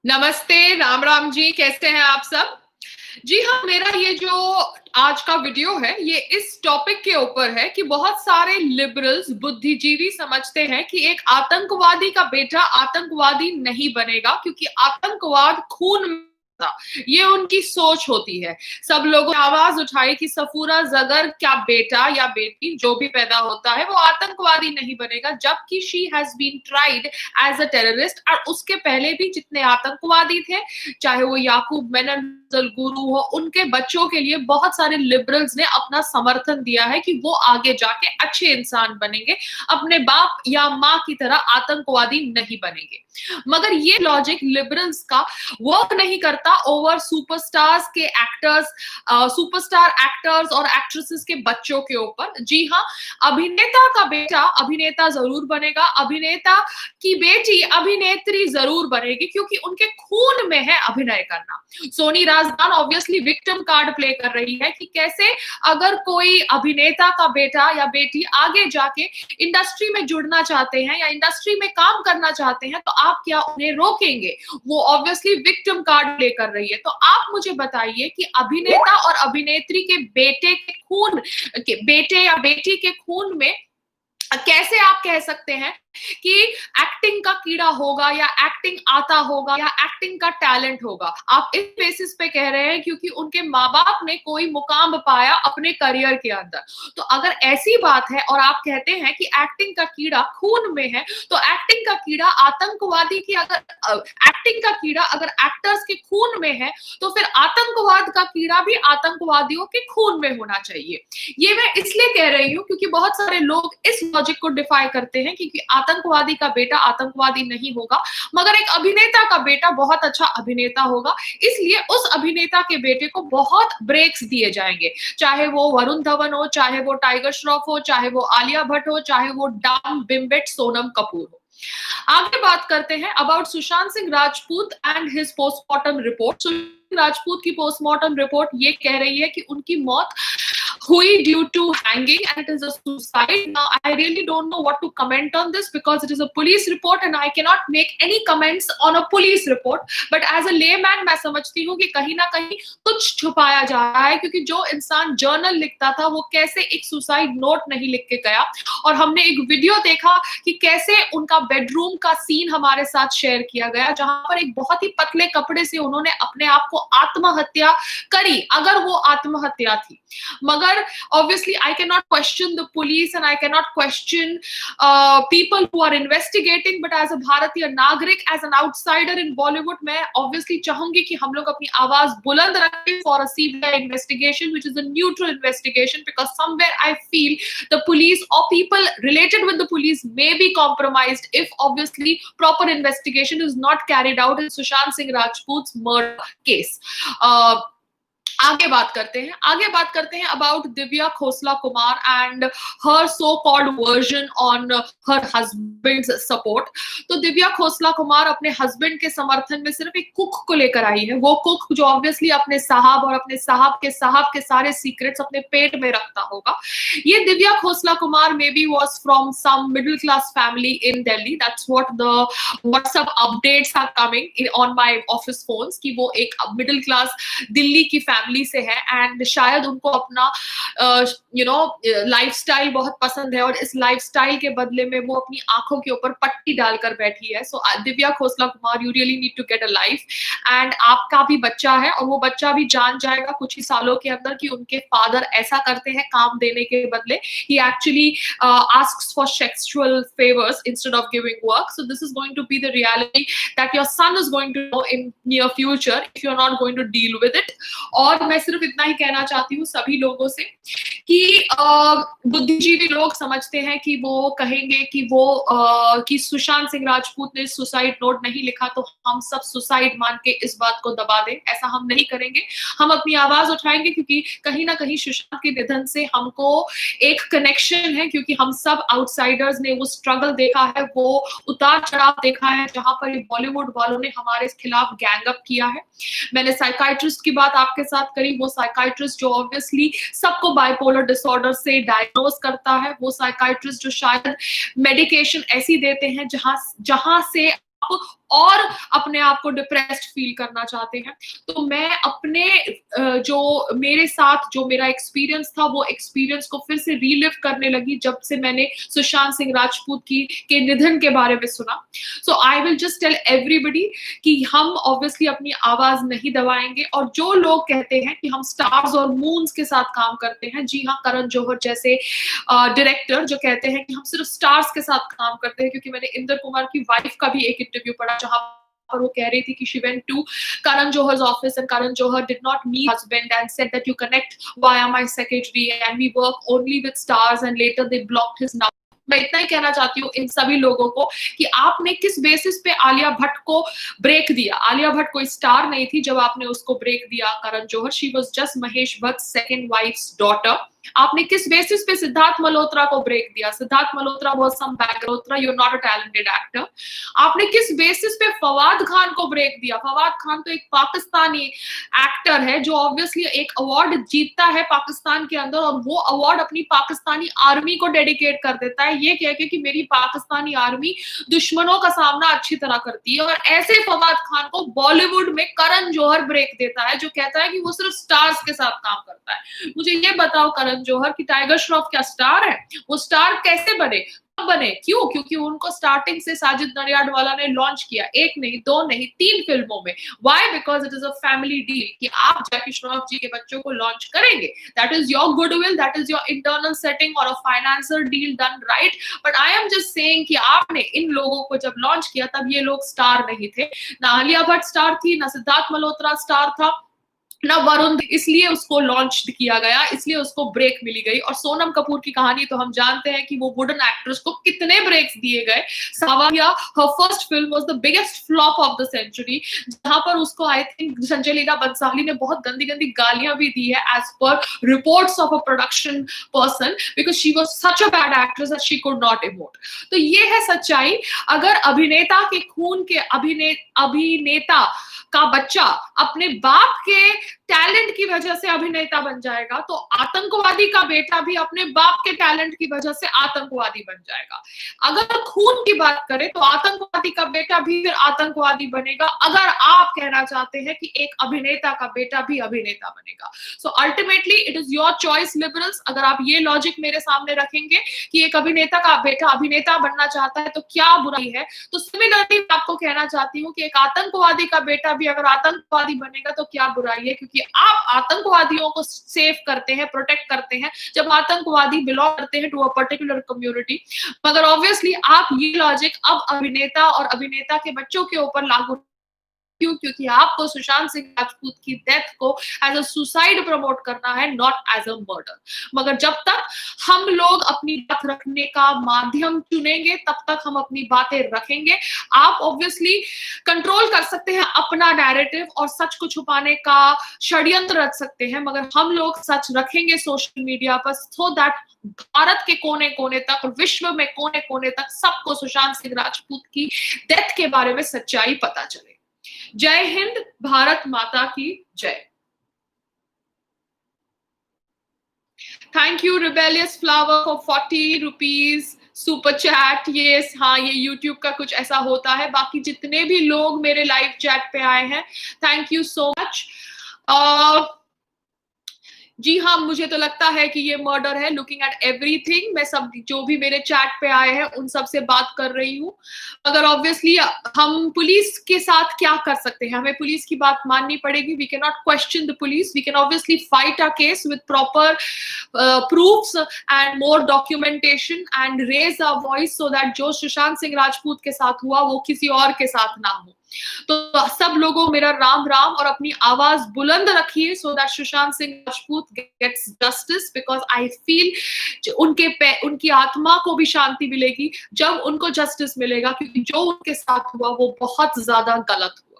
नमस्ते, राम राम जी, कैसे हैं आप सब? जी हाँ, मेरा ये जो आज का वीडियो है, ये इस टॉपिक के ऊपर है कि बहुत सारे लिबरल्स, बुद्धिजीवी समझते हैं कि एक आतंकवादी का बेटा आतंकवादी नहीं बनेगा क्योंकि आतंकवाद खून में था। ये उनकी सोच होती है। सब लोगों ने आवाज उठाई कि सफूरा जगर क्या बेटा या बेटी जो भी पैदा होता है वो आतंकवादी नहीं बनेगा, जबकि she has been tried as a terrorist. और उसके पहले भी जितने आतंकवादी थे, चाहे वो याकूब मेनन गुरु हो, उनके बच्चों के लिए बहुत सारे लिबरल्स ने अपना समर्थन दिया है कि वो आगे जाके अच्छे इंसान बनेंगे, अपने बाप या माँ की तरह आतंकवादी नहीं बनेंगे। मगर ये लॉजिक लिबरल्स का वर्क नहीं करता ओवर सुपरस्टार्स के एक्टर्स, सुपरस्टार एक्टर्स और एक्ट्रेसेस के बच्चों के ऊपर। जी हाँ, अभिनेता का बेटा अभिनेता जरूर बनेगा, अभिनेता की बेटी अभिनेत्री जरूर बनेगी, क्योंकि उनके खून में है अभिनय करना। Soni Razdan obviously victim card play कर रही है कि कैसे अगर कोई अभिनेता का बेटा या बेटी आगे जाके इंडस्ट्री में जुड़ना चाहते हैं या इंडस्ट्री में काम करना चाहते हैं, तो आप क्या उन्हें रोकेंगे? वो ऑब्वियसली विक्टिम कार्ड प्ले कर रही है। तो आप मुझे बताइए कि अभिनेता और अभिनेत्री के बेटे या बेटी के खून में कैसे आप कह सकते हैं कि एक्टिंग का कीड़ा होगा या एक्टिंग आता होगा या एक्टिंग का टैलेंट होगा? आप इस बेसिस पे कह रहे हैं क्योंकि उनके माँ बाप ने कोई मुकाम पाया अपने करियर के अंदर। तो अगर ऐसी बात है और आप कहते हैं कि एक्टिंग का कीड़ा खून में है, तो एक्टिंग का कीड़ा आतंकवादी की अगर एक्टिंग का कीड़ा अगर एक्टर्स के खून में है, तो फिर आतंकवाद का कीड़ा भी आतंकवादियों के खून में होना चाहिए। ये मैं इसलिए कह रही हूँ क्योंकि बहुत सारे लोग इस लॉजिक को डिफाई करते हैं कि आतंकवादी का बेटा आतंकवादी नहीं होगा, मगर एक अभिनेता का बेटा बहुत अच्छा अभिनेता होगा, इसलिए उस अभिनेता के बेटे को बहुत ब्रेक्स दिए जाएंगे। चाहे वो वरुण धवन हो, चाहे वो टाइगर श्रॉफ हो, चाहे वो आलिया भट्ट हो, चाहे वो डाम बिम्बेट सोनम कपूर हो। आगे बात करते हैं about Sushant Singh Rajput and his postmortem report. Rajput की पोस्टमार्टम रिपोर्ट ये कह रही है कि उनकी मौत हुई due to hanging and it is a suicide. Now I really don't know what to comment on this because it is a police report and I cannot make any comments on a police report, but as a layman मैं समझती हूँ कि कहीं ना कहीं कुछ छुपाया जा रहा है, क्योंकि जो इंसान जर्नल लिखता था वो कैसे एक सुसाइड नोट नहीं लिख के गया। और हमने एक वीडियो देखा कि कैसे उनका बेडरूम का सीन हमारे साथ शेयर किया गया, जहां पर एक बहुत ही पतले कपड़े से उन्होंने अपने आप को आत्महत्या करी, अगर वो आत्महत्या थी। मगर obviously I cannot question the police and I cannot question people who are investigating, but as a Bharatiya Nagrik, as an outsider in Bollywood, मैं obviously चाहूंगी कि हम लोग अपनी आवाज बुलंद रखें for a CBI investigation which is a neutral investigation, because somewhere I feel the police or people related with the police may be compromised if obviously proper investigation is not carried out in Sushant Singh Rajput's murder case. आगे बात करते हैं about Divya Khosla Kumar and her so called version on her husband's support. तो दिव्या खोसला कुमार अपने husband के समर्थन में सिर्फ एक कुक को लेकर आई है, वो कुक जो ऑब्वियसली अपने साहब और अपने साहब के सारे सीक्रेट्स अपने पेट में रखता होगा। ये Divya Khosla Kumar maybe was from some middle class family in Delhi, that's what the WhatsApp updates are coming on my office phones कि वो एक मिडिल क्लास दिल्ली की फैमिली से है एंड शायद उनको अपना लाइफस्टाइल बहुत पसंद है और इस लाइफस्टाइल के बदले में वो अपनी आंखों के ऊपर पट्टी डालकर बैठी है। So Divya Khosla Kumar, you really need to get a life, and आपका भी बच्चा है और वो बच्चा भी जान जाएगा कुछ ही सालों के अंदर कि उनके फादर ऐसा करते हैं काम देने के बदले। ही actually asks for sexual favors instead of giving work. So this is going to be the reality that your son is going to know in near future if you're not going to deal with it. और मैं सिर्फ इतना ही कहना चाहती हूँ सभी लोगों से कि बुद्धिजीवी लोग समझते हैं कि वो कहेंगे कि कि सुशांत सिंह राजपूत ने सुसाइड नोट नहीं लिखा तो हम सब सुसाइड मान के इस बात को दबा दें। ऐसा हम नहीं करेंगे, हम अपनी आवाज उठाएंगे, क्योंकि कहीं ना कहीं सुशांत के निधन से हमको एक कनेक्शन है, क्योंकि हम सब आउटसाइडर्स ने वो स्ट्रगल देखा है, वो उतार चढ़ाव देखा है, जहां पर बॉलीवुड वालों ने हमारे खिलाफ गैंग अप किया है। मैंने साइकाइट्रिस्ट की बात आपके साथ करी, वो साइकाइट्रिस्ट जो ऑब्वियसली सबको बाइपोलर डिसऑर्डर से डायग्नोज करता है, वो साइकाइट्रिस्ट जो शायद मेडिकेशन ऐसी देते हैं जहां से आप और अपने आप को डिप्रेस्ड फील करना चाहते हैं, तो मैं अपने जो मेरे साथ जो मेरा एक्सपीरियंस था वो एक्सपीरियंस को फिर से रीलिव करने लगी जब से मैंने सुशांत सिंह राजपूत के निधन के बारे में सुना। So I will just tell everybody कि हम ऑब्वियसली अपनी आवाज नहीं दबाएंगे, और जो लोग कहते हैं कि हम स्टार्स और मून्स के साथ काम करते हैं, जी हाँ, करण जौहर जैसे डायरेक्टर जो कहते हैं कि हम सिर्फ स्टार्स के साथ काम करते हैं, क्योंकि मैंने इंदर कुमार की वाइफ का भी एक इंटरव्यू पढ़ा जहां पर वो कह रही थी कि she went to Karan Johar's office and Karan Johar did not meet husband and said that you connect via my secretary and we work only with stars, and later they blocked his number. मैं इतना ही कहना चाहती हूँ इन सभी लोगों को कि आपने किस बेसिस पे आलिया भट्ट को ब्रेक दिया। आलिया भट्ट कोई स्टार नहीं थी जब आपने उसको ब्रेक दिया। Karan Johar, she was just Mahesh Bhatt second wife's daughter. आपने किस बेसिस पे सिद्धार्थ मल्होत्रा को ब्रेक दिया? Sidharth Malhotra was some background, you are not a talented actor. आपने किस बेसिस पे फवाद खान को ब्रेक दिया? फवाद खान तो एक पाकिस्तानी एक्टर है जो ऑब्वियसली एक अवार्ड जीतता है पाकिस्तान के अंदर, और वो अवार्ड अपनी पाकिस्तानी आर्मी को डेडिकेट कर देता है, ये कह के कि मेरी पाकिस्तानी आर्मी दुश्मनों का सामना अच्छी तरह करती है। और ऐसे फवाद खान को बॉलीवुड में करण जौहर ब्रेक देता है, जो कहता है कि वो सिर्फ स्टार्स के साथ काम करता है। मुझे ये बताओ करण जौहर कि टाइगर श्रॉफ क्या स्टार है? वो स्टार कैसे बने, कब बने, क्यों? क्योंकि उनको स्टार्टिंग से साजिद नडियाडवाला ने लॉन्च किया, एक नहीं, दो नहीं, 3 फिल्मों में। Why? Because it is a family deal कि आप जैकी श्रॉफ जी के बच्चों को लॉन्च करेंगे, that is your goodwill, that is your internal setting और a financial deal done right. But I am just saying कि आपने इन लोगों को जब लॉन्च किया तब ये लोग स्टार नहीं थे, ना आलिया भट्ट स्टार थी, ना सिद्धार्थ मल्होत्रा स्टार था, ना वरुण, इसलिए उसको लॉन्च किया गया, इसलिए उसको ब्रेक मिली गई। और सोनम कपूर की कहानी तो हम जानते हैं कि वो वुडन एक्ट्रेस को कितने ब्रेक्स दिए गए। Saawariya, her first film was the biggest flop of the century, जहां पर उसको आई थिंक संजय लीला बंसाली ने बहुत गंदी गंदी गालियां भी दी है as per reports of a production person, because she was such a bad actress that she could not emote. तो ये है सच्चाई। अगर अभिनेता के खून के अभिनेता का बच्चा अपने बाप के टैलेंट की वजह से अभिनेता बन जाएगा, तो आतंकवादी का बेटा भी अपने बाप के टैलेंट की वजह से आतंकवादी बन जाएगा। अगर खून की बात करें तो आतंकवादी का बेटा भी फिर आतंकवादी बनेगा, अगर आप कहना चाहते हैं कि एक अभिनेता का बेटा भी अभिनेता बनेगा। So ultimately it is your choice liberals. अगर आप ये लॉजिक मेरे सामने रखेंगे कि एक अभिनेता का बेटा अभिनेता बनना चाहता है तो क्या बुराई है, तो सिमिलरली मैं आपको कहना चाहती हूँ कि एक आतंकवादी का बेटा भी अगर आतंकवादी बनेगा तो क्या बुराई है, क्योंकि आप आतंकवादियों को सेव करते हैं, प्रोटेक्ट करते हैं जब आतंकवादी बिलोंग करते हैं टू अ पर्टिकुलर कम्युनिटी। मगर ऑब्वियसली आप ये लॉजिक अब अभिनेता और अभिनेता के बच्चों के ऊपर लागू, क्यों? क्योंकि आपको सुशांत सिंह राजपूत की डेथ को एज अ सुसाइड प्रमोट करना है, नॉट एज अ मर्डर। मगर जब तक हम लोग अपनी बात रखने का माध्यम चुनेंगे तब तक हम अपनी बातें रखेंगे। आप ऑब्वियसली कंट्रोल कर सकते हैं अपना नैरेटिव और सच को छुपाने का षड्यंत्र रच सकते हैं, मगर हम लोग सच रखेंगे सोशल मीडिया पर, सो दैट भारत के कोने कोने तक और विश्व में कोने कोने तक सबको सुशांत सिंह राजपूत की डेथ के बारे में सच्चाई पता चले। जय हिंद, भारत माता की जय। Thank you rebellious flower for 40 rupees super chat. ये हाँ, ये यूट्यूब का कुछ ऐसा होता है। बाकी जितने भी लोग मेरे लाइव चैट पे आए हैं, थैंक यू सो मच। जी हाँ, मुझे तो लगता है कि ये मर्डर है। लुकिंग एट एवरीथिंग, मैं सब जो भी मेरे चैट पे आए हैं उन सब से बात कर रही हूँ। अगर ऑब्वियसली हम पुलिस के साथ क्या कर सकते हैं, हमें पुलिस की बात माननी पड़ेगी। We can not question the police, we can obviously fight a case with proper proofs and more documentation and raise a voice so that जो सुशांत सिंह राजपूत के साथ हुआ वो किसी और के साथ ना हो। तो सब लोगों मेरा राम राम, और अपनी आवाज बुलंद रखिए so that Sushant Singh Rajput gets justice, because I feel उनकी आत्मा को भी शांति मिलेगी जब उनको जस्टिस मिलेगा, क्योंकि जो उनके साथ हुआ वो बहुत ज्यादा गलत हुआ।